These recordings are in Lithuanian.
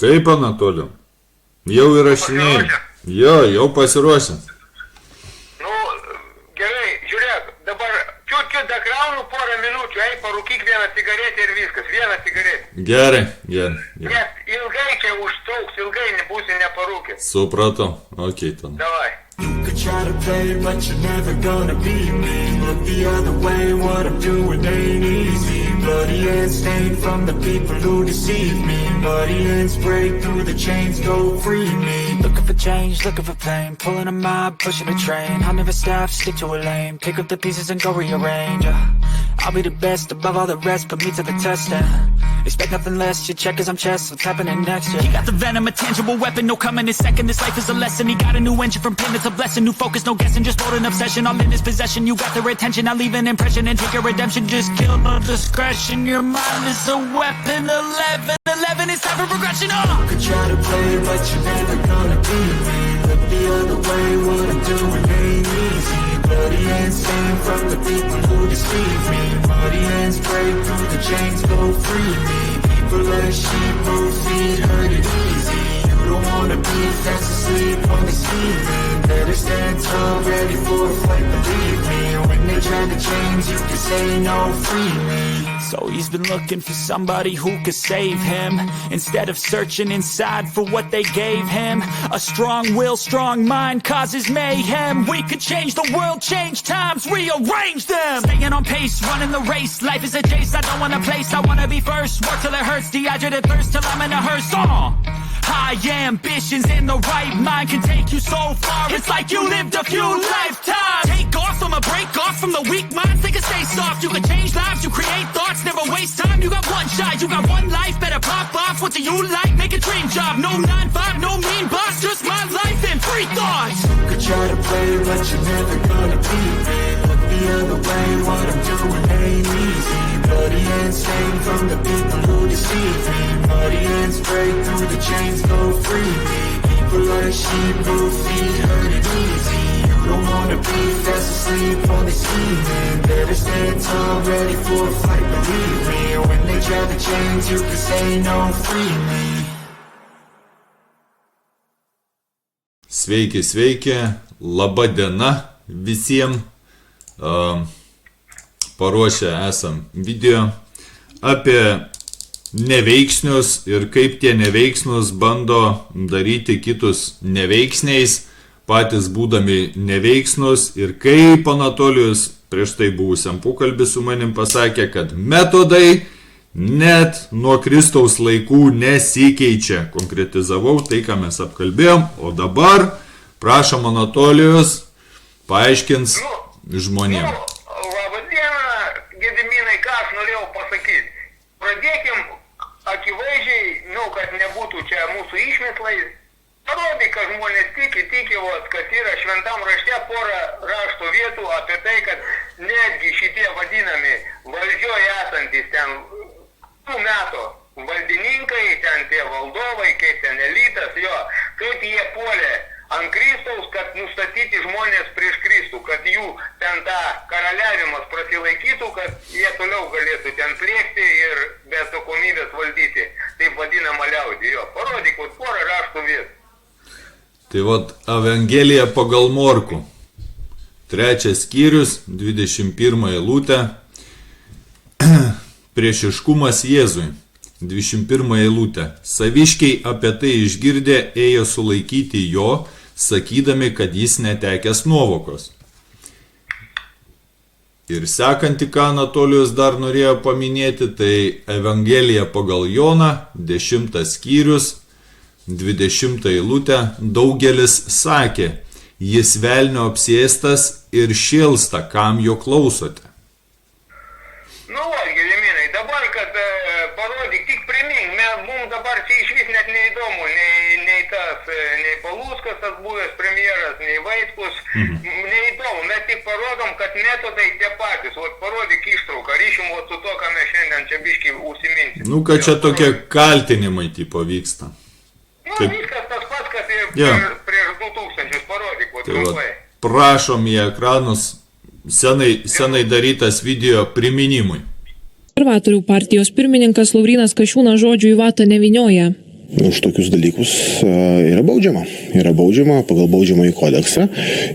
Kaip, Anatolijau? Jau įrašinėjai. Jau pasiruošęs. Nu, gerai, žiūrėk, dabar čiut dakraunu porą minučių, parūkyk vieną cigaretę ir viskas, vieną cigaretę. Gerai. Nes ilgai čia užtruks, ilgai nebūsi neparūkęs. Supratau, okei, tada. Davai. You could try to play, but you're never gonna be me. Look the other way, what I'm doing ain't easy. Bloody hands stained from the people who deceive me. Bloody hands break through the chains, go free me. Looking for change, looking for pain. Pulling a mob, pushing a train. I'll never stop, stick to a lane. Pick up the pieces and go rearrange. I'll be the best above all the rest, put me to the test and expect nothing less, your check is I'm chess, what's happening next, yeah. He got the venom, a tangible weapon, no coming in second. This life is a lesson, he got a new engine from pain, it's a blessing. New focus, no guessing, just hold an obsession. All in his possession, you got their attention. I'll leave an impression and take your redemption. Just kill no discretion, your mind is a weapon. 11 is time for progression, You could try to play, but you're never gonna be me. Look the other way, what I'm doing ain't easy. Bloody hands stained from the people who deceive me. Muddy hands break through the chains, go free me. People as sheep, move feet, hurt it easy. You don't wanna be fast asleep when they see me. Better stand tall, ready for a fight, believe me. When they try to change, you can say no, free me. So he's been looking for somebody who could save him, instead of searching inside for what they gave him. A strong will, strong mind causes mayhem. We could change the world, change times, rearrange them. Staying on pace, running the race. Life is a chase, I don't want a place. I wanna be first, work till it hurts. Dehydrated thirst till I'm in a hearse. High ambitions in the right mind can take you so far. It's like you lived a few lifetimes. Take off, I'ma break off from the weak minds. They can stay soft, you can change lives, you create thoughts. Never waste time, you got one shot, you got one life. Better pop off, what do you like? Make a dream job, no 9-5, no mean boss. Just my life and free thoughts. You could try to play, but you're never gonna be me. Look the other way, what I'm doing ain't easy. Bloody hands stained from the people who deceive me. Muddy hands break through the chains, go free me. People like sheep, move feet, hurt it easy. You don't wanna be fast asleep on the scheming. Better stand tall, ready for a fight, believe me. When they try to change, you can say no, free me. Sveiki, laba diena visiems. Paruošę esam video apie neveiksnius ir kaip tie neveiksnus bando daryti kitus neveiksniais, patys būdami neveiksnus, ir kaip Anatolijus prieš tai buvusiam pokalbį su manim pasakė, kad metodai net nuo Kristaus laikų nesikeičia. Konkretizavau tai, ką mes apkalbėjom, o dabar prašom Anatolijus paaiškins žmonėms. Ką aš norėjau pasakyti. Pradėkim akivaizdžiai, kad nebūtų čia mūsų išmislai. Parodyk, kad žmonės tiki, kad yra šventam rašte porą rašto vietų apie tai, kad netgi šitie vadinami valdžioje esantis ten tų metų valdininkai, ten tie valdovai, kaip ten elitas, kaip jie puolė ant Kristaus, kad nustatyti žmonės prieš Kristų, kad jų ten tą karaliavimas prasilaikytų, kad jie toliau galėtų ten plėkti ir be atsakomybės valdyti. Taip vadinama liaudį. Parodyk porą raštų vietų. Tai Evangelija pagal Morkų. 3 skyrius, 21 eilutė. Priešiškumas Jėzui. 21 eilutė. Saviškiai apie tai išgirdę ėjo sulaikyti jo, sakydami, kad jis netekęs nuovokos. Ir sekantį, ką Anatolijus dar norėjo paminėti, tai Evangelija pagal Joną, 10 skyrius, 20 eilutė. Daugelis sakė, jis velnio apsėstas ir šėlsta, kam jo klausote. Gediminai, dabar, kad parodyk, tik primink, mums dabar čia iš vis net neįdomu, nei Paluckas, tas buvęs premjeras, nei Vaitkus, neįdomu, mes tik parodom, kad metodai tie patys, parodyk ištrauką, ryšim su to, ką mes šiandien čia biškai užsiminsim. Kad čia tokie kaltinimai tipo vyksta. Viskas tas pats, kas ir prieš 2000, parodyk, trumpai. Prašom į ekranus senai darytas video priminimui. Konservatorių partijos pirmininkas Laurynas Kasčiūnas žodžių į vatą nevinioja. už tokius dalykus yra baudžiama. Yra baudžiama pagal baudžiamąjį kodeksą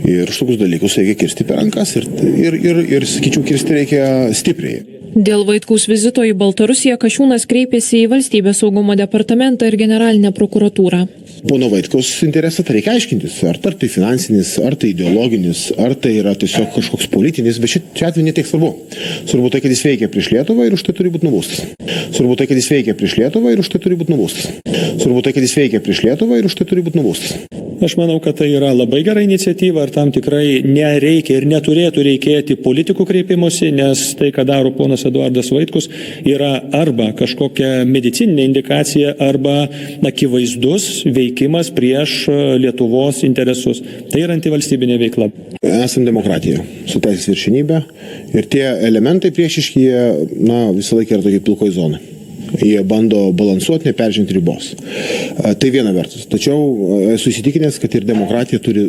ir už tokius dalykus reikia kirsti per rankas ir sakyčiau, kirsti reikia stipriai. Dėl Vaitkaus vizito į Baltarusiją Kasčiūnas kreipėsi į Valstybės saugumo departamentą ir generalinę prokuratūrą. Pono Vaitkaus interesą tai reikia aiškintis, ar tai finansinis, ar tai ideologinis, ar tai yra tiesiog kažkoks politinis, bet čia atveju netiek svarbu. Svarbu tai, kad jis veikia prieš Lietuvą ir už tai turi būti nubaustas. Svarbu tai, kad jis veikia prieš Lietuvą ir už tai turi būti nubaustas. Svarbu tai, kad jis veikia prieš Lietuvą ir už tai turi būti nubaustas. Aš manau, kad tai yra labai gera iniciatyva ir tam tikrai nereikia ir neturėtų reikėti politikų kreipimusi, nes tai, ką daro ponas Eduardas Vaitkus, yra arba kažkokia medicininė indikacija, arba akivaizdus veikimas prieš Lietuvos interesus. Tai yra antivalstybinė veikla. Esam demokratija, su teisės viršenybė ir tie elementai priešiški, jie visą laiką yra tokie pilkoj zonai. Jie bando balansuoti, neperžengti ribos. Tai viena vertus. Tačiau esu įsitikinęs, kad ir demokratija turi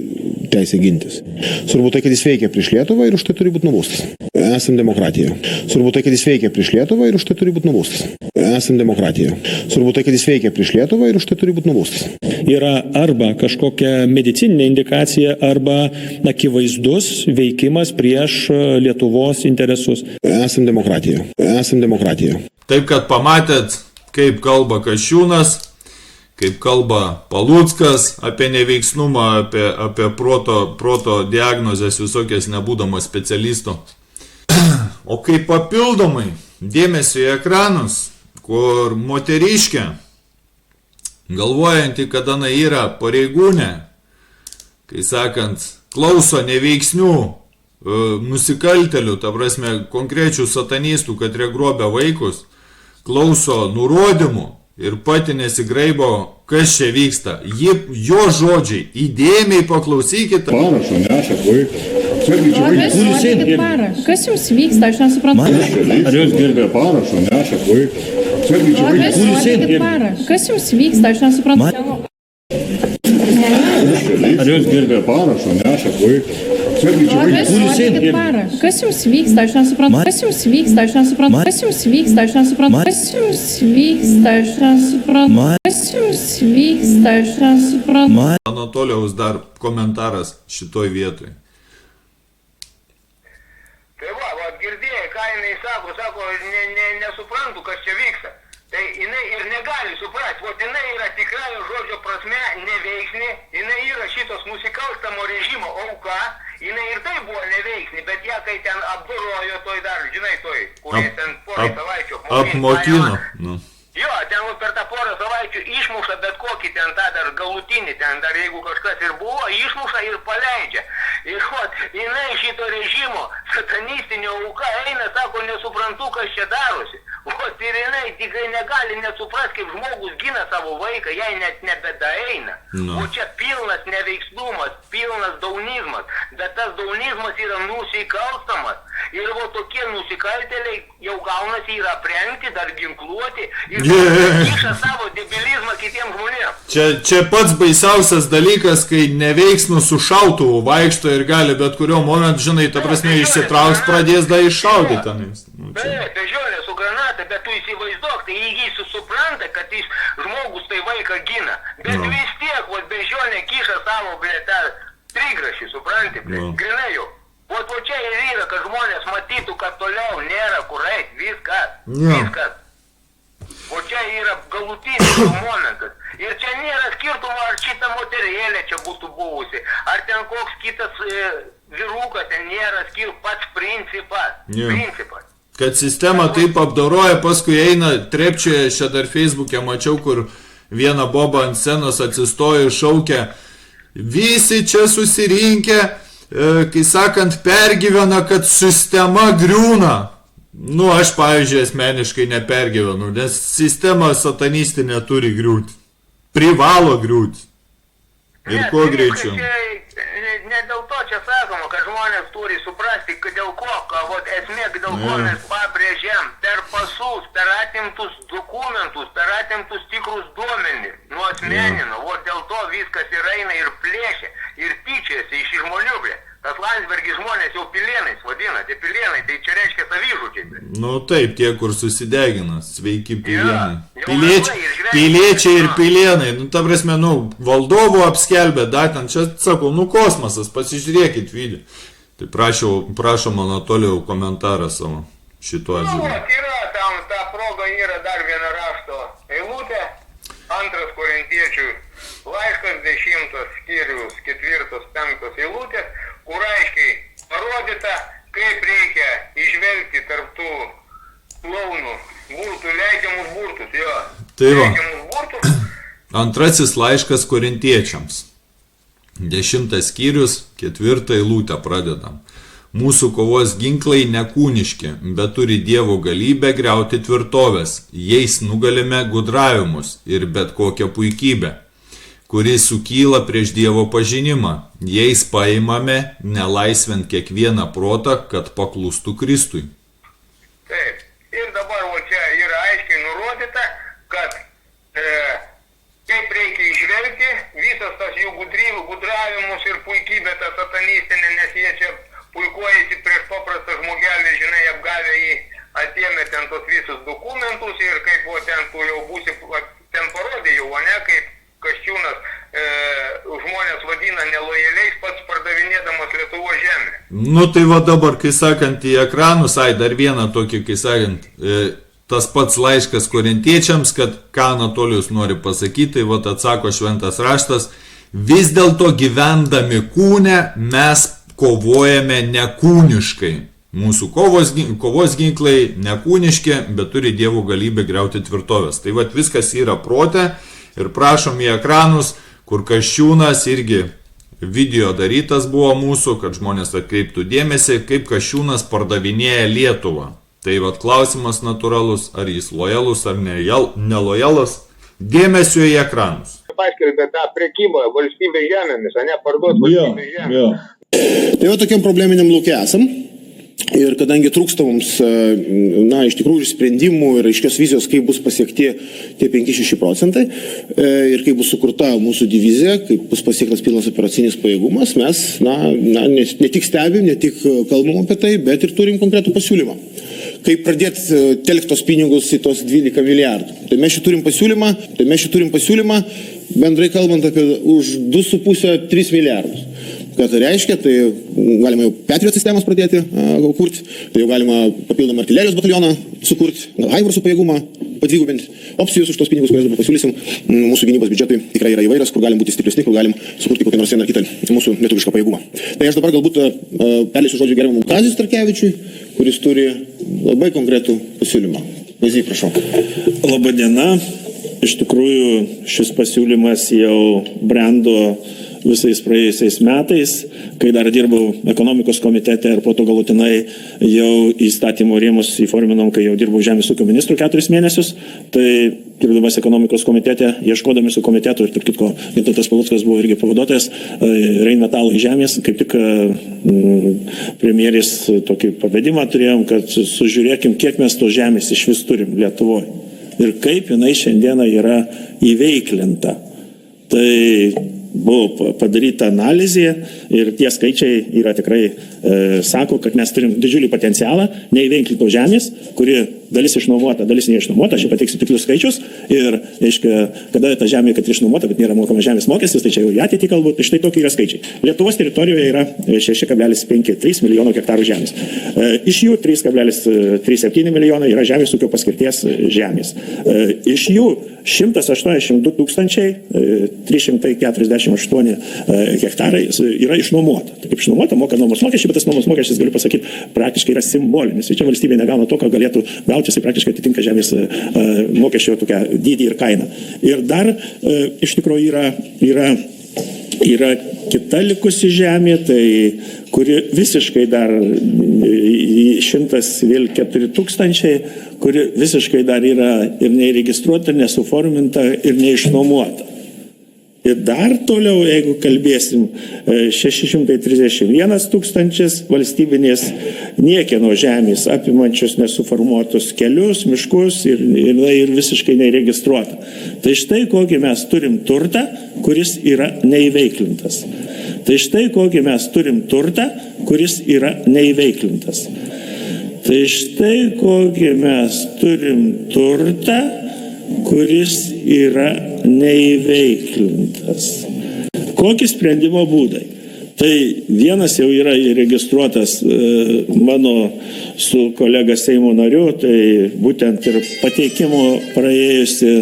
teisę gintis. Svarbu tai, kad jis veikia prieš Lietuvą ir už tai turi būti nubaustas. Esam demokratija. Svarbu tai, kad jis veikia prieš Lietuvą ir už tai turi būti nubaustas. Esam demokratija. Svarbu tai, kad jis veikia prieš Lietuvą ir už tai turi būti nubaustas. Yra arba kažkokia medicininė indikacija, arba akivaizdus veikimas prieš Lietuvos interesus. Esam demokratija. Esam demokratija. Taip, kad pamatėt, kaip kalba Kasčiūnas, kaip kalba Paluckas apie neveiksnumą, apie proto diagnozės visokias nebūdamas specialistų. O kaip papildomai dėmesio į ekranus, kur moteriškė, galvojanti, kad jinai yra pareigūnė, kai sakant, klauso neveiksnių nusikaltelių, ta prasme, konkrečių satanistų, kad regrobia vaikus, klauso nurodymų ir pati nesigraibo, kas čia vyksta. Jo žodžiai, įdėmiai paklausykite. Parašo nešat vaiką. Kas jums vyksta, aš nesuprantu. Ar jūs girdė parašo nešat vaiką? Kas jums vyksta, aš nesuprantu. Ar jūs girdė parašo nešat vaiką? Kas jums vyksta, aš nesuprantu. Kas jums vyksta, aš nesuprantu. Kas jums vyksta, aš nesuprantu. Kas jums vyksta, aš nesuprantu. Kas jums vyksta, aš nesuprantu. Anatolijaus dar komentaras šitoj vietoj. Tai va, girdėjai, ką jinai sako, nesuprantu, kas čia vyksta. Tai jinai ir negali suprasti, jinai yra tikrąją žodžio prasme neveiksni, jinai yra šitos nusikalstamo režimo auka, jinai ir tai buvo neveiksni, bet ją kai ten apdorojo toj dar, žinai, kurie ten porą savaičių apmokino. Jo, ten per tą porą savaičių išmuša bet kokį ten tą dar galutinį, ten dar jeigu kažkas ir buvo, išmuša ir paleidžia. Ir jinai šito režimo satanistinio auka eina, sako, nesuprantu, kas čia darosi. Ir jinai tikrai negali nesuprasti, kaip žmogus gina savo vaiką, jai net nebedaeina. O čia pilnas neveiksnumas, pilnas daunizmas, bet tas daunizmas yra nusikalstamas. Ir tokie nusikaltėliai jau gaunasi yra aprengti, dar ginkluoti ir kiša savo debilizmą kitiems žmonėms. Čia pats baisiausias dalykas, kai neveiksnų su šautuvu vaikšto ir gali bet kurio momentu, žinai, ta prasme, išsitrauks, pradės dar iššaudyti. Taip, bežionė su granata, bet tu įsivaizduok, tai jis supranta, kad žmogus tai vaiką gina. Bet vis tiek, bežionė kiša savo, tą trigrašį, supranti, grinai jau. Čia ir yra, kad žmonės matytų, kad toliau nėra kur eiti, viskas. Čia yra galutinis momentas. Ir čia nėra skirtumo, ar šita moterėlė čia būtų buvusi, ar ten koks kitas vyrukas, ten nėra pats principas. Kad sistema taip apdoroja, paskui eina trepčioje, čia dar Facebook'e mačiau, kur vieną bobą ant scenos atsistojo ir šaukia, visi čia susirinkę, kai sakant, pergyvena, kad sistema griūna. Aš, pavyzdžiui, asmeniškai nepergyvenu, nes sistema satanistinė turi griūti. Privalo griūti. Ir kuo greičiau. Ne dėl to čia sakoma, kad žmonės turi suprasti, dėl ko, esmė, dėl ko mes pabrėžiam per pasus, per atimtus dokumentus, per atimtus tikrus duomenys, nuosmenino, dėl to viskas ir eina ir plėšia, ir tyčiasi iš žmonių, tas Landsbergį žmonės jau pilėnais vadina, tie pilėnai, tai čia reiškia savižudžiai. Nu taip, tie, kur susidegina, sveiki pilėnai. Ja, Piliečiai ir pilėnai, nu ta prasme, nu, valdovų apskelbė, dar ten, čia sakau, nu kosmosas, pasižiūrėkit video. Tai prašom Anatolijau komentarą savo šituo Nu, atžvilgiu. vat yra tam, ta proga yra dar viena rašto eilutė, 2 Korintiečių laiškas 10 skyrius 4-5 eilutės, kur aiškiai parodyta, kaip reikia išvelgti tarptų klounų burtų, leidžiamus burtus, jo. Tai va. Leidžiamus burtus. 2 laiškas Korintiečiams. 10 skyrius, 4 eilutę pradedam. Mūsų kovos ginklai nekūniški, bet turi Dievo galybę griauti tvirtovės. Jais nugalime gudravimus ir bet kokią puikybę, kuri sukyla prieš Dievo pažinimą. Jais paimame nelaisvent kiekvieną protą, kad paklūstų Kristui. Taip. Ir dabar va čia yra aiškiai nurodyta, kad kaip reikia išvelgti visas tas jų gudravimus ir puikybę tą satanistinę, nes jie čia puikuojasi prieš paprastą žmogelį, žinai, apgavę jį, atėmė ten tos visus dokumentus ir kaip o ten tu jau būsi, ten parodė jau, ne, kaip Kasčiūnas žmonės vadina nelojaliais, pats pardavinėdamas Lietuvos žemę. Nu tai va dabar, kai sakant į ekranus, dar vieną tokį, kai sakant, tas pats laiškas Korintiečiams, kad ką Anatolijus nori pasakyti, tai va atsako šventas raštas, vis dėlto gyvendami kūne mes kovojame nekūniškai. Mūsų kovos ginklai nekūniški, bet turi Dievo galybę griauti tvirtovės. Tai va viskas yra prote ir prašom į ekranus, kur Kasčiūnas irgi video darytas buvo mūsų, kad žmonės atkreiptų dėmesį, kaip Kasčiūnas pardavinėja Lietuvą. Tai va klausimas natūralus, ar jis lojalus ar nelojalus, dėmesio į ekranus. Paskelbė tą prekybą valstybės žemėmis, o ne parduot valstybės žemėmis. Tai va tokiam probleminiam lauke esam. Ir kadangi trūksta mums, na, iš tikrųjų sprendimų ir aiškios vizijos, kaip bus pasiekti tie 5-6% ir kaip bus sukurta mūsų divizija, kaip bus pasiektas pilnas operacinis pajėgumas, mes, ne tik stebim, ne tik kalbam apie tai, bet ir turim konkretų pasiūlymą. Kaip pradėti telktos pinigus į tos 12 milijardų. Tai mes čia turim pasiūlymą, bendrai kalbant apie už 2,5-3 milijardus. Ką tai reiškia, tai galima jau Patriot sistemas pradėti kurti, tai jau galima papildomą artilerijos batalioną sukurti, Haimarsų pajėgumą padvigubinti, opcijos už tos pinigus, kurias dabar pasiūlysim, mūsų gynybos biudžetui tikrai yra įvairios, kur galim būti stipresni, kur galim sukurti kokią nors vieną ar kitą mūsų lietuvišką pajėgumą. Tai aš dabar galbūt perleisiu žodžiu gerbiamam Kazį Starkevičiui, kuris turi labai konkretų pasiūlymą. Vazy, prašau. Labadiena. Iš tikrųjų, šis pasiūlymas jau brendo visais praėjusiais metais, kai dar dirbau ekonomikos komitete ir po to galutinai jau įstatymo rėmus įforminom, kai jau dirbau Žemės ūkio ministru 4 mėnesius, tai dirbdamas ekonomikos komitete, ieškodami su komitetu ir tarp kitko, Gintautas Paluckas buvo irgi pavaduotojas Rheinmetall žemės, kaip tik premjeris tokį pavedimą turėjom, kad sužiūrėkim, kiek mes to žemės iš vis turim Lietuvoje ir kaip jinai šiandieną yra įveiklinta. Tai buvo padaryta analizė ir tie skaičiai yra tikrai sako, kad mes turim didžiulį potencialą neįveiklintos žemės, kuri dalis išnuomota, dalis neišnuomota, aš pateiksiu tiklius skaičius ir, aiškia, kada ta žemė, kad išnuomota, bet nėra mokama žemės mokestis, tai čia jau į ateitį kalbu, tai štai tokie yra skaičiai. Lietuvos teritorijoje yra 6,53 milijono hektarų žemės. Iš jų 3,37 milijonai yra žemės ūkio paskirties žemės. Iš jų 182 348 hektarai yra išnuomota. Tai kaip išnuomota, moka nuomos mokesčiai, bet tas nuomos mokesčiais, galiu pasakyti, praktiškai yra simbolinis. Ir čia valstybė negauna to, ką galėtų gauti, jisai praktiškai atitinka žemės mokesčio tokią dydį ir kainą. Ir dar iš tikrųjų yra kita likusi žemė, tai kuri visiškai dar 104 tūkstančiai, kuri visiškai dar yra ir neįregistruota, ir nesuforminta, ir neišnuomota. Ir dar toliau, jeigu kalbėsim, 631 tūkstančius valstybinės niekieno žemės apimančius nesuformuotus kelius, miškus ir visiškai neįregistruota. Tai štai kokį mes turim turtą, kuris yra neįveiklintas. Tai štai kokį mes turim turtą, kuris yra neįveiklintas. Tai štai kokį mes turim turtą, kuris yra neįveiklintas. Kokie sprendimo būdai? Tai vienas jau yra įregistruotas mano su kolega Seimo nariu, tai būtent ir pateikimo praėjusi.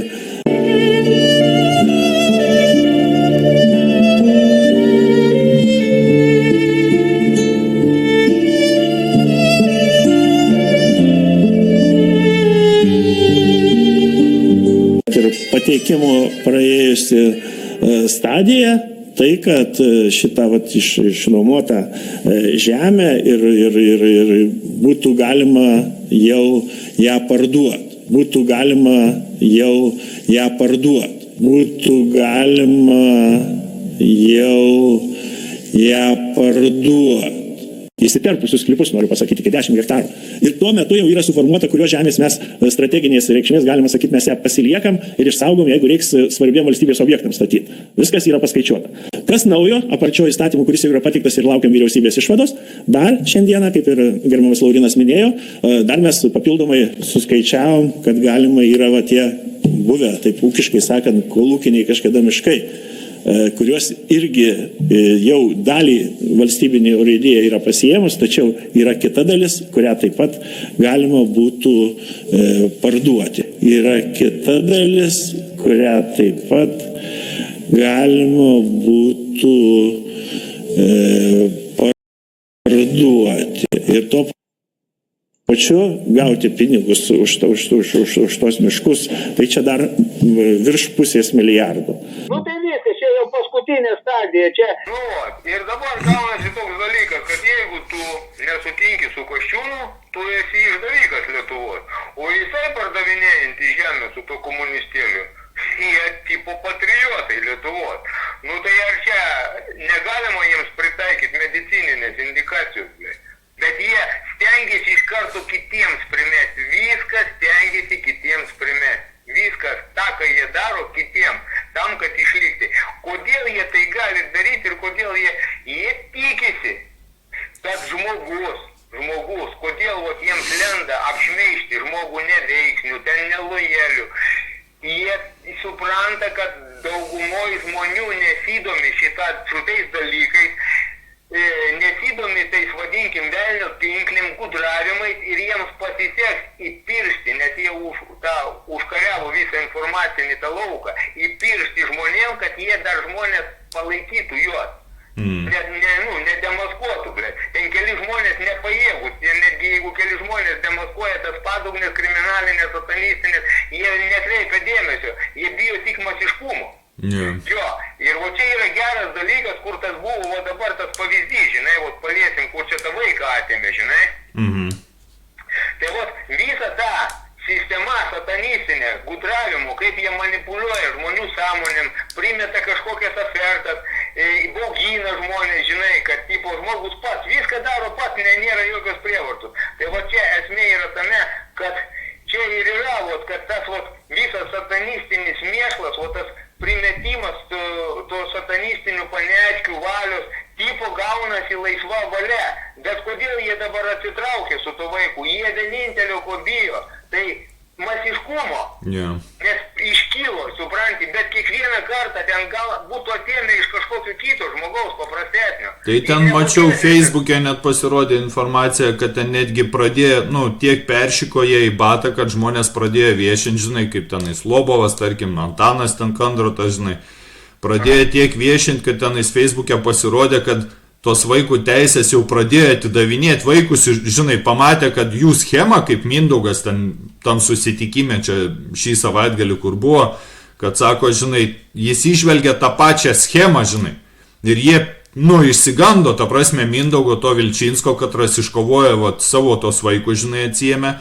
Pateikimo praėjusi stadija, tai kad šitą išnuomotą žemę ir būtų galima jau ją parduoti. Būtų galima jau ją parduoti. Būtų galima jau ją parduoti. Įsiterpusius sklypus, noriu pasakyti, iki 10 hektarų. Ir tuo metu jau yra suformuota, kurios žemės mes strateginės reikšmės, galima sakyti, mes ją pasiliekam ir išsaugom, jeigu reiks svarbiem valstybės objektams statyti. Viskas yra paskaičiuota. Kas naujo, aparčio įstatymų, kuris jau yra pateiktas ir laukiam vyriausybės išvados, dar šiandieną, kaip ir gerbiamas Laurinas minėjo, dar mes papildomai suskaičiavom, kad galima yra tie buvę, taip ūkiškai sakant, kolūkiniai kažkada miškai, kuriuos irgi jau dalį valstybinė urėdija yra pasiėmus, tačiau yra kita dalis, kurią taip pat galima būtų parduoti. Yra kita dalis, kurią taip pat galima būtų parduoti. Ir to pačiu gauti pinigus už tos miškus, tai čia dar virš pusės milijardo. Nu tai viskas, čia jau paskutinė stadija, čia. Nu, ir dabar gaunasi toks dalykas, kad jeigu tu nesutinki su Kasčiūnu, tu esi išdavikas Lietuvos, o jisai pardavinėjantį žemę su to komunistėliu, jie tipo patriotai Lietuvos. Nu tai ar čia negalima jiems pritaikyti medicininės indikacijos, bet jie stengiasi iš karto kitiems primesti. Viskas stengiasi kitiems primesti. Viskas, tą, ką jie daro kitiems, tam, kad išlikti. Kodėl jie tai gali daryti ir kodėl jie tikisi, kad žmogus, kodėl jiems lenda apšmeižti žmogų neveiksnių, ten nelojelių. Jie supranta, kad daugumoji žmonių nesidomi šitais dalykais, nesidomi tais, vadinkim, velnio tinklim, gudravimais ir jiems pasiseks įpiršti, nes jie užkariavo visą informacinį tą lauką, įpiršti žmonėm, kad jie dar žmonės palaikytų juos. Nedemaskuotų, ten keli žmonės nepajėgus, netgi jeigu keli žmonės demaskuoja tas padugnes kriminalinės, satanistinės, jie nekreipia dėmesio, jie bijo tik masiškumo. Jo, ir čia yra geras dalykas, kur tas buvo, dabar tas pavyzdys, žinai, paliesim, kur čia tą vaiką atėmė, žinai. Tai visa ta sistema satanistinė, gudravimo, kaip jie manipuliuoja žmonių sąmonėm, primeta kažkokias ofertas, baugina žmonės, žinai, kad tipo žmogus pats viską daro pats, nėra jokios prievartos. Tai čia esmė yra tame, kad čia ir yra, kad tas visas satanistinis mėšlas, tas primetimas to satanistinių paniečkių valios tipo gaunasi laisva valia. Bet kodėl jie dabar atsitraukė su to vaiku? Jie vienintelio ko bijo. Tai masiškumo. Nes iškilo, supranti, bet kiekvieną kartą ten gal būtų atėmę iš kažkokio kito žmogaus paprastesnio. Tai ten mačiau Facebook'e net pasirodė informacija, kad ten netgi pradėjo, tiek peršiko jie į batą, kad žmonės pradėjo viešinti, žinai, kaip tenais Lobovas, tarkim, Antanas ten Kandrotas, žinai, pradėjo tiek viešinti, kad tenais Facebook'e pasirodė, kad tos vaikų teisės jau pradėjo atidavinėti vaikus, žinai, pamatė, kad jų schema, kaip Mindaugas tam susitikime čia šį savaitgalį, kur buvo, kad sako, žinai, jis išvelgia tą pačią schemą, žinai, ir jie, išsigando, ta prasme, Mindaugo to Vilčinsko, kad iškovojo savo tos vaikus, žinai, atsiėmė,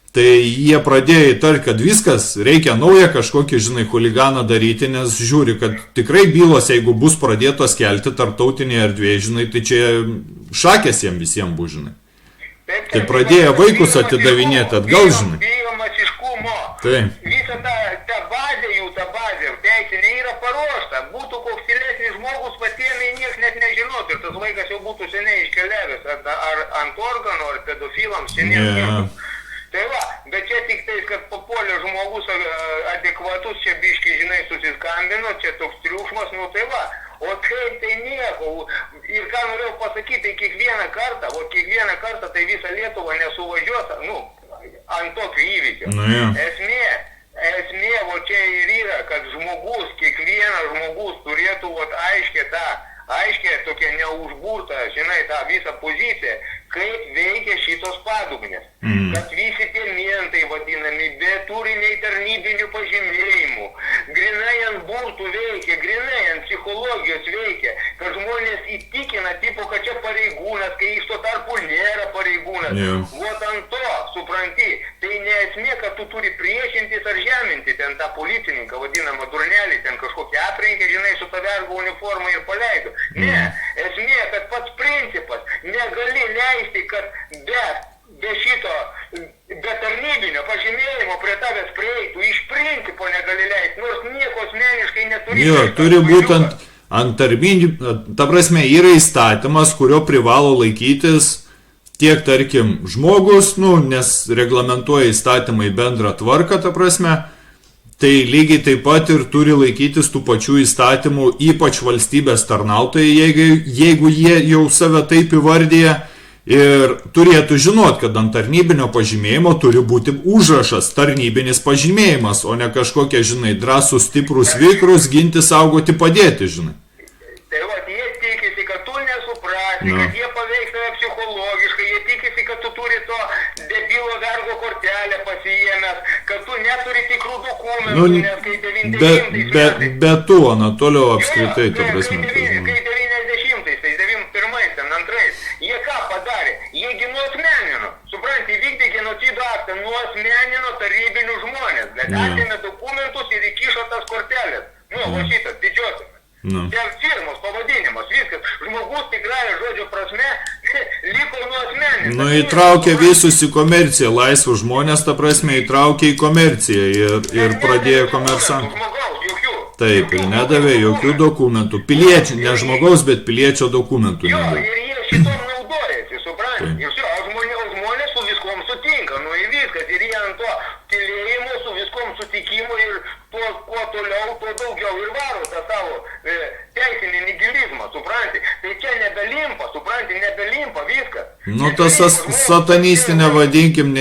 tai jie pradėjo įtarti, kad viskas, reikia naują kažkokį, žinai, huliganą daryti, nes žiūri, kad tikrai bylos, jeigu bus pradėtos kelti tarptautinėje erdvėje, žinai, tai čia šakės jiems visiems bus, žinai. Tai pradėjo vaikus atidavinėti atgal, žinai. Bijo masiškumo. Taip. Visa ta bazė, teisinė yra paruošta. Būtų koks tylesnis žmogus, patėmė, nieks net nežinotų ir tas vaikas jau būtų seniai iškeliavęs, ar ant organų, ar pedofilams, seniai skirtum. Tai va, bet čia tik tais, kad papuolė žmogus adekvatus, čia biški, žinai, susiskambino, čia toks triukšmas, nu tai va. O kaip tai nieko. Ir ką norėjau pasakyti, tai kiekvieną kartą tai visą Lietuvą nesuvažiuos, nu, ant tokio įvykio. Nu, ja. Esmė, o čia ir yra, kad kiekvienas žmogus turėtų aiškiai tokia neužburta, žinai, tą visą poziciją, kaip veikia šitos padugnės. Kad visi tie mentai vadinami, be turi nei tarnybinių pažymėjimų, grinai ant burtų veikia, grinai ant psichologijos veikia, kad žmonės įtikina, tipo, kad čia pareigūnas, kai jis tuo tarpu nėra pareigūnas. Vot ant to, supranti, tai ne esmė, kad tu turi priešintis ar žeminti ten tą policininką, vadinamą durnelį, ten kažkokį aprenkę, žinai, su ta vergo uniforma ir paleido. Ne, esmė, kad pats principas, negali leisti, kad be šito, be tarnybinio pažymėjimo prie tavęs prieitų, iš principo negali leisti, nors nieko asmeniškai neturi. Jo, turi būti ant tarnybinio, ta prasme, yra įstatymas, kurio privalo laikytis tiek, tarkim, žmogus, nu, nes reglamentuoja įstatymai bendrą tvarką, ta prasme, tai lygiai taip pat ir turi laikytis tų pačių įstatymų, ypač valstybės tarnautojai, jeigu jie jau save taip įvardyja. Ir turėtų žinot, kad ant tarnybinio pažymėjimo turi būti užrašas tarnybinis pažymėjimas, o ne kažkokie, žinai, drąsūs, stiprus, vikrus, ginti, saugoti, padėti, žinai. Tai va, jie tikisi, kad tu nesuprasi, kad jie paveiks tave psichologiškai, jie tikisi, kad tu turi to debilo vergo kortelę pasiėmęs, kad tu neturi tikrų dokumentų, nes kai 90-ais metais... Be tu, Anatolio, apskritai, ta prasme. Kai 90-ais, tai 91-ais, ten antrais, jie ką padarė? Jie nuosmenino, supranti, įvykdė genocido aktą, nuosmenino tarybinius žmonės, bet atėmė dokumentus ir įkišo tas kortelės. Nu, va šitas, didžiosiamis. Ten firmos pavadinimas, viskas. Žmogus tikrąją žodžio prasme liko nuosmenis. Nu, įtraukė visus į komerciją, laisvus žmonės, ta prasme, įtraukė į komerciją ir pradėjo komersantų. Taip, ir nedavė jokių dokumentų. Piliečių, ne žmogaus, bet piliečio dokumentų nedavė. Ir jie šitom naudojasi, supranti. Ir šio, žmonės su viskom sutinka, nu ir viskas. Ir jie ant to tylėjimo su viskom sutikimu ir kuo toliau, tuo daugiau ir varo tą savo teisinį nihilizmą, supranti. Tai čia nebelimpa, supranti, nebelimpa viskas. Nu, tas satanistinė, vadinkim,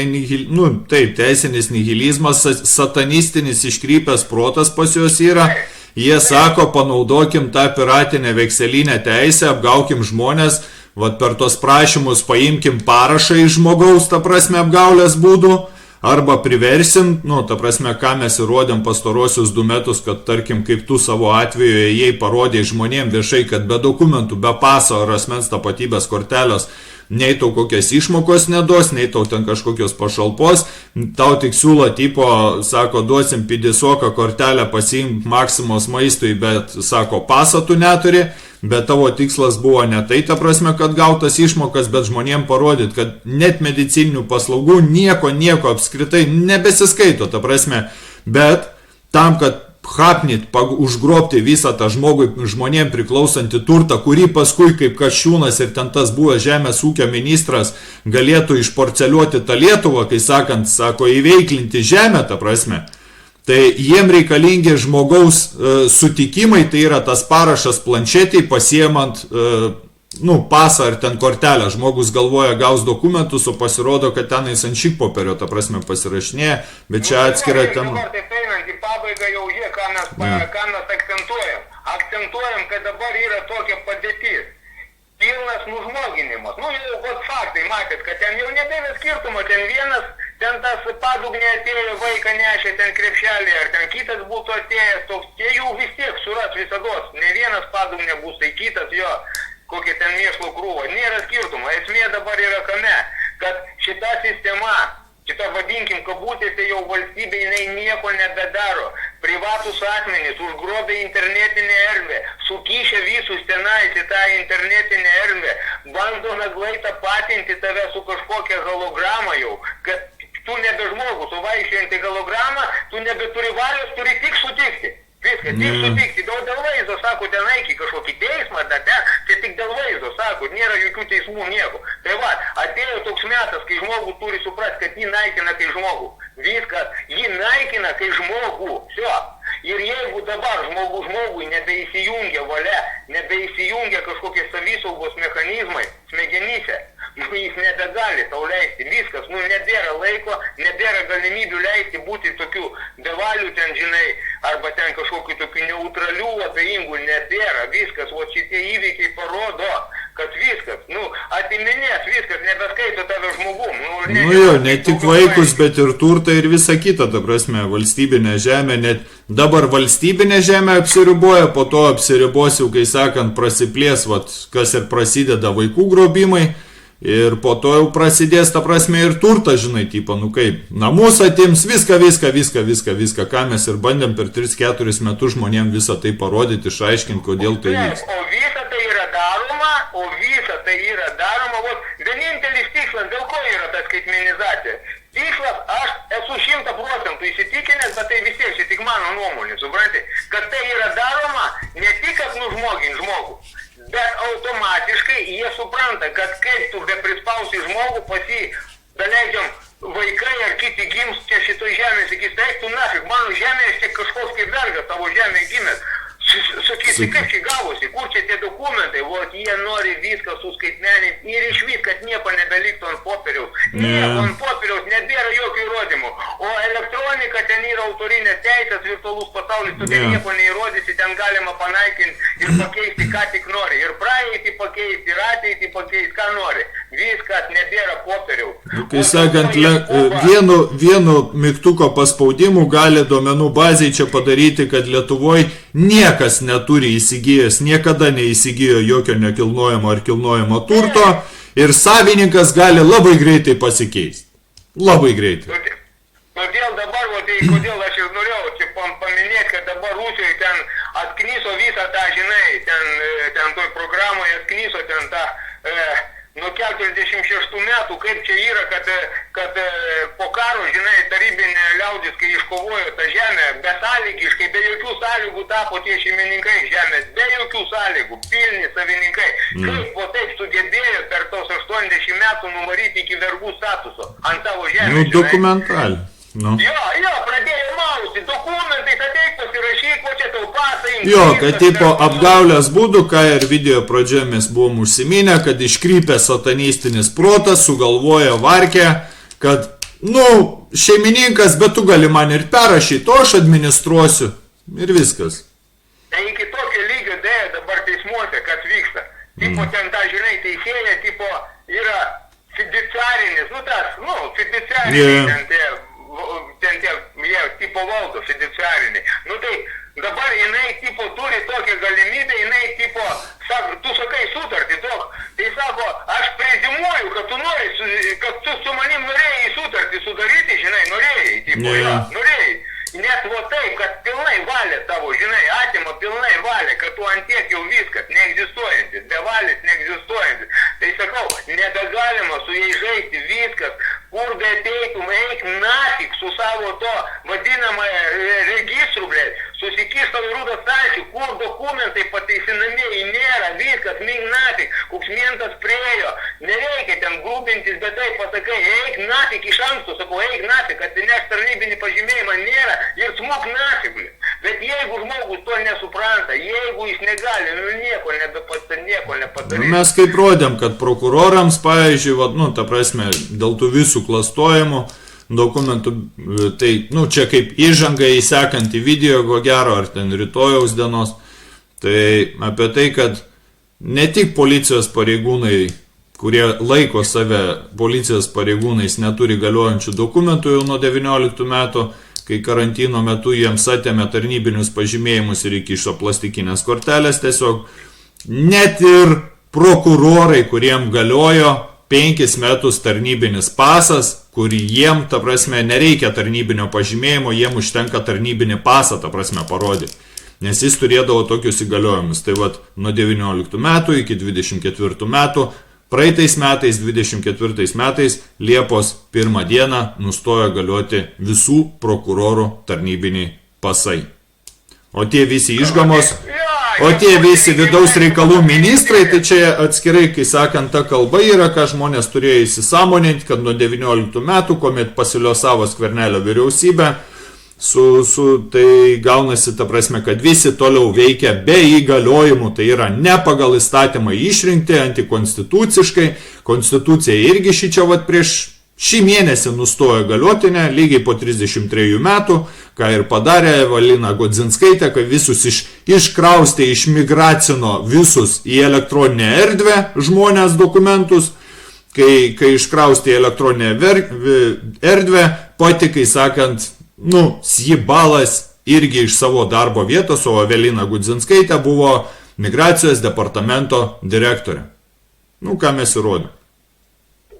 nu, taip, teisinis nihilizmas, satanistinis iškrypęs protas pas juos yra. Jie sako, panaudokim tą piratinę vekselinę teisę, apgaukim žmonės, vat per tos prašymus paimkim parašą iš žmogaus, ta prasme, apgaulės būdų, arba priversim, nu, ta prasme, ką mes įrodėm pastarosius 2 metus, kad, tarkim, kaip tu savo atveju jai parodė žmonėm viešai, kad be dokumentų, be paso ar asmens tapatybės kortelės, nei tau kokias išmokos neduos, nei tau ten kažkokios pašalpos, tau tik siūlo tipo, sako, duosim pidisoką kortelę, pasiimk Maksimos maistui, bet, sako, pasą tu neturi, bet tavo tikslas buvo ne tai, ta prasme, kad gautas išmokas, bet žmonėm parodyti, kad net medicininių paslaugų nieko apskritai nebesiskaito, ta prasme, bet tam, kad hapnyt, užgrobti visą tą žmonėm priklausantį turtą, kurį paskui kaip Kasčiūnas ir ten tas buvęs žemės ūkio ministras galėtų išporceliuoti tą Lietuvą, kai sakant, sako, įveiklinti žemę, ta prasme. Tai jiem reikalingi žmogaus sutikimai, tai yra tas parašas planšetėj, pasiemant pasą ar ten kortelę. Žmogus galvoja, gaus dokumentus, o pasirodo, kad tenais ant šik popierio, ta prasme, pasirašinėja, bet čia atskira ten... Į pabaigą jau jie, ką mes akcentuojam. Akcentuojam, kad dabar yra tokia padėtis. Pilnas nužmoginimas. Nu, jau faktai, matėt, kad ten jau nebėra skirtumo, ten vienas, ten tas padugnė atėjo, vaiką nešė ten krepšelį, ar ten kitas būtų atėjęs, toks, tie jų vis tiek suras visados. Ne vienas padugnė bus, tai kitas jo, kokia ten mėšlo krūva. Nėra skirtumo. Esmė dabar yra kame, kad šita sistema, šitą vadinkim kabutėse, jau valstybė jinai nieko nebedaro. Privatus asmenys užgrobė internetinę erdvę, sukišę visus tenais į tą internetinę erdvę, bando naglai tapatinti tave su kažkokia holograma jau, kad tu nebe žmogus, o vaikščiojantį hologramą, tu nebeturi valios, turi tik sutikti. Viskas, tik sutikti, dėl vaizdo, sako, ten eik į kažkokį teismą, čia tik dėl vaizdo, sako, nėra jokių teismų, nieko. Tai va, atėjo toks metas, kai žmogus turi suprasti, kad jį naikina kai žmogų. Viskas, jį naikina kai žmogų. Šio. Ir jeigu dabar žmogui nebeįsijungia valia, nebeįsijungia kažkokie savisaugos mechanizmai smegenyse, jis nebegali tau leisti. Viskas, nebėra laiko, nebėra galimybių leisti būti tokių bevalių ten, žinai, arba ten kažkokių tokių neutralių, abejingų, nebėra. Viskas, o šitie įvykiai parodo, kad viskas, atiminės, viskas, nebeskaito tave žmogum. Ne tik vaikus, bet ir turtą ir visą kitą, ta prasme, valstybinė žemė, net dabar valstybinė žemė apsiriboja, po to apsiribos jau, kai sakant, prasiplės, kas ir prasideda vaikų grobimai, ir po to jau prasidės, ta prasme, ir turtas, žinai, tipo, kaip, namus atims, viską, ką mes ir bandėm per 3-4 metus žmonėm visą tai parodyti, išaiškinti, kodėl tai vyks. O visa tai yra daroma, vienintelis tikslas, dėl ko yra ta skaitmenizacija. Tikslas, aš esu 100% įsitikinęs, bet tai vis tiek, čia tik mano nuomonė, supranti, kad tai yra daroma ne tik, kad nužmogint žmogų, bet automatiškai jie supranta, kad kaip tu beprispausi žmogų, pas jį daleidžiam vaikai ar kiti gims čia šitoj žemės, sakys, taip tu nafik, mano žemėje čia kažkoks kaip vergas, tavo žemėje gimės. Sakysi, kaip čia gavosi, kur čia tie dokumentai, jie nori viską suskaitmeninti ir išvis, kad nieko nebeliktų ant popieriaus. Nieko ant popieriaus, nebėra jokių įrodymų. O elektronika, ten yra autorinės teisės, virtualus pasaulis, tu ten nieko neįrodysi, ten galima panaikinti ir pakeisti, ką tik nori. Ir praeitį pakeisti, ir ateitį pakeisti, ką nori. Viskas, nebėra popieriaus. Kai sakant, vienu mygtuko paspaudimu gali duomenų bazėje čia padaryti, kad Lietuvoje niekas neturi įsigijęs, niekada neįsigijo jokio nekilnojamo ar kilnojamo turto ir savininkas gali labai greitai pasikeisti. Labai greitai. Todėl dabar, kodėl aš ir norėjau čia paminėti, kad dabar Rusijoje ten atknyso visą tą, žinai, ten toj programoje atknyso ten tą nuo 46 metų, kaip čia yra, kad po karo, žinai, tarybinė liaudis, kai iškovojo tą žemę, besąlygiškai, be jokių sąlygų tapo tie šeimininkai žemės, be jokių sąlygų, pilni savininkai. Kaip po taip sugebėjo per tos 80 metų nuvaryti iki vergų statuso ant tavo žemės. Dokumentaliai. Jo, pradėjo mausti, dokumentais ateik pasirašyk, čia tau pasai. Kad tipo apgaulės būdų, ką ir video pradžioje mes buvom užsiminę, kad iškrypė satanistinis protas, sugalvoja varkę, kad, šeimininkas, bet tu gali man ir perrašyti, o aš administruosiu. Ir viskas. Tai iki tokio lygio dėja dabar teismuose, kas vyksta. Tipo ten ta, žinai, teisėja, tipo yra fiduciarinis, fiduciariniai ten tie, jie tipo valdo fiduciariniai. Tai dabar jinai tipo turi tokią galimybę, jinai tipo, tu sakai sutartį tok, tai sako, aš prezimuoju, kad tu nori, kad tu su manim norėjai sutartį sudaryti, žinai, norėjai. Net taip, kad pilnai valia tavo, žinai, atima pilnai valia, kad tu antiek jau viskas, neegzistuojantis, bevalis neegzistuojantis. Tai sakau, nebegalima su jais žaisti viskas, kur beateitum, eik nafik su savo to vadinamąją registru, susikiš tavo rūdą stalčių, kur dokumentai pateisinamieji nėra, viskas, mink nafik, koks mientas priejo, nereikia ten grūbintis, bet taip pasakai, eik nafik iš anksto, sakau, eik nafik, atsineš tarnybinį pažymėjimą nėra ir smuk nafik. Bet jeigu žmogus to nesupranta, jeigu jis negali, nieko nepadaryti. Mes kaip rodėm, kad prokurorams, pavyzdžiui, ta prasme, dėl tų visų klastojimų dokumentų, tai, čia kaip įžanga į sekantį video, ko gero, ar ten rytojaus dienos, tai apie tai, kad ne tik policijos pareigūnai, kurie laiko save policijos pareigūnais, neturi galiojančių dokumentų jau nuo 19 metų, kai karantino metu jiems atėmė tarnybinius pažymėjimus ir įkišo plastikinės kortelės tiesiog, net ir prokurorai, kuriem galiojo 5 metus tarnybinis pasas, kurį jiem, ta prasme, nereikia tarnybinio pažymėjimo, jiem užtenka tarnybinį pasą, ta prasme, parodyti. Nes jis turėdavo tokius įgaliojimus. Tai nuo 19 metų iki 24 metų, praeitais metais, 24 metais, Liepos 1 dieną nustojo galioti visų prokurorų tarnybiniai pasai. O tie visi išgamos, o tie visi vidaus reikalų ministrai, tai čia atskirai, kai sakant, ta kalba yra, ką žmonės turėjo įsisąmoninti, kad nuo 19 metų, kuomet pasiliosavo Skvernelio vyriausybę, tai gaunasi ta prasme, kad visi toliau veikia be įgaliojimų, tai yra ne pagal įstatymą išrinkti, antikonstituciškai, konstitucija irgi šičia prieš šį mėnesį nustojo galiotinę, lygiai po 33 metų, ką ir padarė Evelina Godzinskaitė, kai visus iškraustė, išmigracino visus į elektroninę erdvę žmonės dokumentus, kai iškraustė į elektroninę erdvę, pati, kai sakant, Sjibalas irgi iš savo darbo vietos, o Evelina Godzinskaitė buvo migracijos departamento direktorė. Ką mes įrodėm?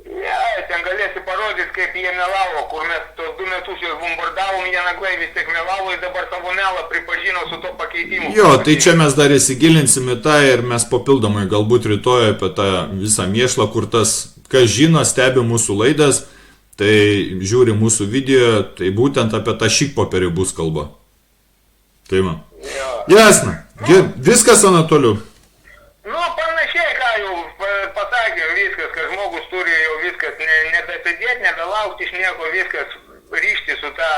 Ne, ten galėsi parodyti, kaip jie melavo, kur mes tos 2 metus juos bombardavom, jie naglai vis tiek melavo ir dabar savo melą pripažino su to pakeitimu. Jo, tai čia mes dar įsigilinsim į tą ir mes papildomai galbūt rytoj apie tą visą mėšlą, kur tas, kas žino, stebi mūsų laidas, tai žiūri mūsų video, tai būtent apie tą šikpopierį bus kalba. Tai man. Jasna. Viskas, Anatoliu? Panašiai, ką jau pasakė, viskas, kad žmogus turi jau viskas, nebesidėti, nebelaukti iš nieko, viskas ryšti su ta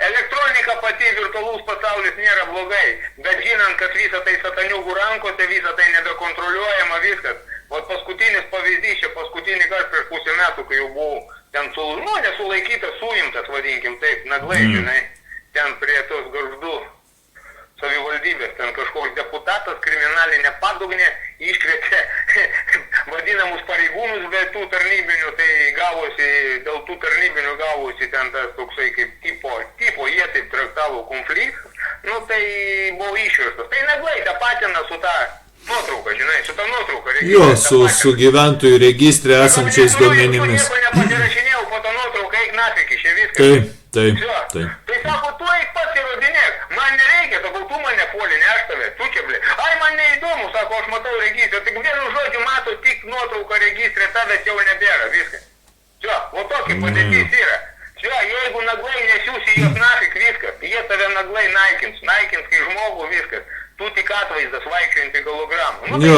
elektronika pati, virtualus pasaulis nėra blogai, bet žinant, kad visą tai sataniukų rankose, visą tai nebekontroliuojama, viskas. O paskutinis pavyzdys, čia paskutinį kartą prieš pusę metų, kai jau buvau ten nesulaikytas, suimtas, vadinkim taip, naglai, žinai, ten prie tos Gargždų savivaldybės, ten kažkoks deputatas kriminalinė padugnė iškvietė vadinamus pareigūnus, bet tų tarnybinių, tai gavosi, dėl tų tarnybinių gavosi ten tas toksai kaip tipo, jie taip traktavo konfliktas, tai buvo išverstas. Tai naglai tapatina su ta nuotrauka, žinai, su ta nuotrauka. Jo, su gyventojų registre esančiais duomenimis. Nieko nepasirašinėjau po tą nuotrauką, eik nafik iš čia viskas. Taip. Tai sako, tu eik pats įrodinėk, man nereikia, sakau, tu mane puoli, ne aš tave, tu čia blė. Ai, man neįdomu, sako, aš matau registrą, tik vienu žodžiu mato tik nuotrauką registrė, tavęs jau nebėra, viskas. Čia, o tokia padėtis yra. Čia, jeigu naglai nesiūsi jos nafik, viskas, jie tave naglai naikins kai žmogų, viskas. Tu tik atvaizdas vaikščiojantį hologramą. Jo,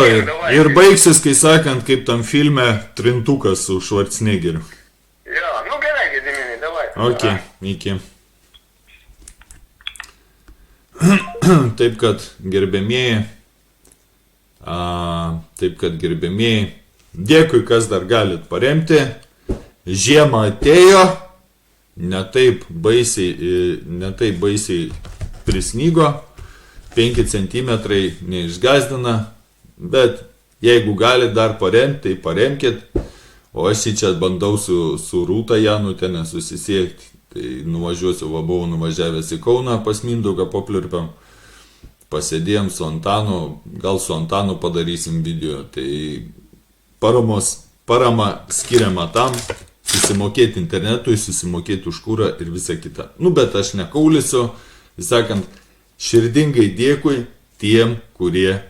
ir baigsis, kai sakant, kaip tam filme Trintukas su Schwarzeneggeriu. Jo, gerai, Gediminai, davai. Ok, iki. Taip kad gerbėmieji, dėkui, kas dar galit paremti. Žiema atėjo, ne taip baisiai prisnygo. 5 centimetrai neišgazdina, bet jeigu gali dar paremti, tai paremkit, o aš čia bandau su Rūta Janutėne susisiekti, tai nuvažiuosiu, buvau nuvažiavęs į Kauną pas Mindaugą Popliurpiam, pasėdėjom su Antanu, gal su Antanu padarysim video, tai parama skiriama tam, susimokėti internetui, susimokėti už kūrą ir visą kitą. Bet aš nekaulysiu, sakant, širdingai dėkui tiem, kurie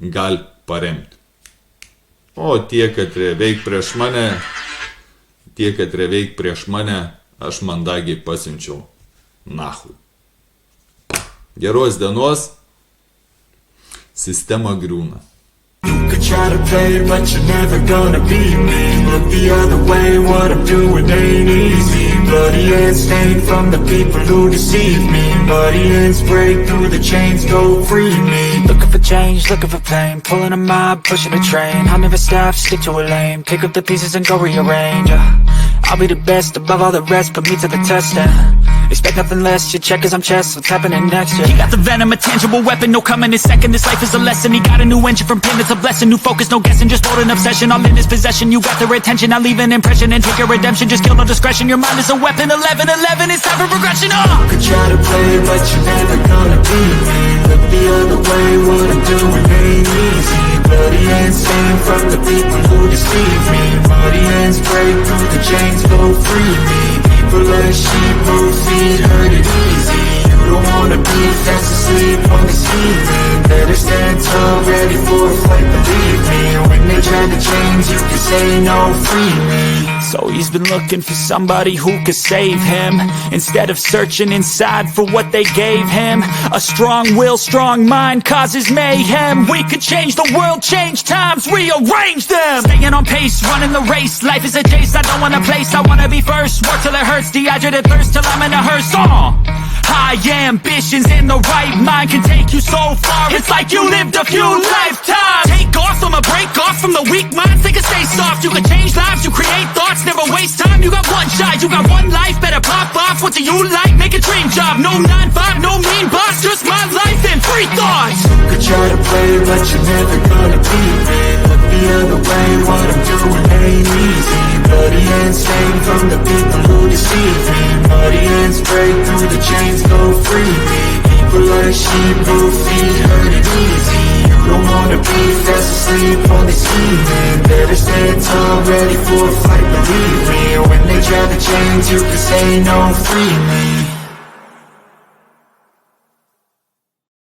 gali paremti. O tie, kad reveik prieš mane, aš mandagiai pasiunčiau nahui. Geros dienos, sistema griūna. You could try to play, but you're never gonna be me. Look the other way, what I'm doing ain't easy. Bloody hands stained from the people who deceive me. Muddy hands break through the chains, go free me. Looking for change, looking for pain. Pulling a mob, pushing a train. I'll never stop, stick to a lane. Pick up the pieces and go rearrange. I'll be the best above all the rest, put me to the test and expect nothing less, your check is on chest, what's happening next, yeah. He got the venom, a tangible weapon, no coming in second. This life is a lesson, he got a new engine from pain, it's a blessing. New focus, no guessing, just hold an obsession. All in his possession, you got their attention. I'll leave an impression and take your redemption. Just kill no discretion, your mind is a weapon. 11-11, it's time for progression, You could try to play, but you're never gonna be me. Look the other way, what I'm doing ain't easy. Bloody hands stained from the people who deceive me. Muddy hands break through the chains, go free me. People as sheep, move feet, hurt it easy. You don't wanna be fast asleep on the ceiling. Better stand tall, ready for a fight, believe me. When they try to change, you can say no, free me. So he's been looking for somebody who could save him, instead of searching inside for what they gave him. A strong will, strong mind causes mayhem. We could change the world, change times, rearrange them. Staying on pace, running the race. Life is a chase, I don't want a place, I wanna be first. Work till it hurts, dehydrated thirst till I'm in a hearse. High ambitions in the right mind can take you so far. It's like you lived a few lifetimes. Take off, I'ma break off from the weak minds. They can stay soft, you can change lives, you create thoughts, never waste time. You got one shot, you got one life, better pop off. What do you like? Make a dream job. No 9-5, no mean boss, just my life and free thoughts. You could try to play, but you're never gonna beat me. Look the other way, what I'm doing ain't easy. Bloody hands stained from the people who deceive me. Muddy hands break through the chains, go free me. People like sheep who feed hurt it easy. You don't wanna be fast asleep on the scheming. Better stand tall, ready for a fight, believe me. When they drag the chains, you can say no, free me.